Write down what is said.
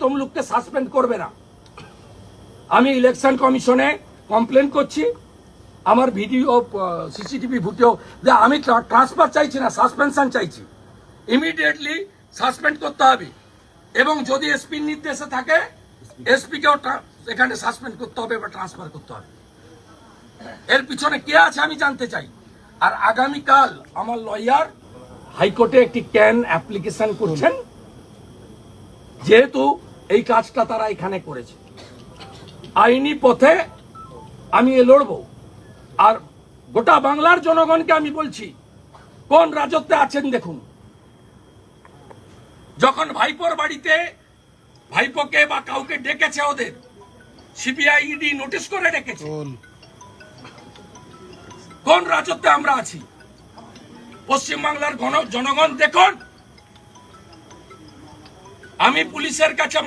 তমলুককে suspend করবে না। আমি ইলেকশন কমিশনে কমপ্লেন করছি, আমার ভিডিও সিসিটিভি ফুটেও যে আমি ট্রান্সফার চাইছি না, সাসপেনশন চাইছি। ইমিডিয়েটলি সাসপেন্ড করতে হবে এবং যদি এসপির নির্দেশে থাকে এসপিকেও এখানে সাসপেন্ড করতে হবে বা ট্রান্সফার করতে হবে। এর পিছনে কে আছে আমি জানতে চাই। আর আগামীকাল আমার লয়ার হাইকোর্টে একটি ক্যান অ্যাপ্লিকেশন করছেন, যেহেতু এই কাজটা তারা এখানে করেছে। আইনি পথে আমি লড়বো। আর গোটা বাংলার জনগণকে আমি বলছি, কোন রাজত্বে আছেন দেখুন। যখন ভাইপোর বাড়িতে ভাইপোকে বা কাউকে ডেকেছে, ওদের সিবিআই ইডি নোটিশ করে ডেকেছে। কোন রাজত্বে আমরা আছি? পশ্চিমবাংলার জনগণ দেখুন, আমি পুলিশের কাছে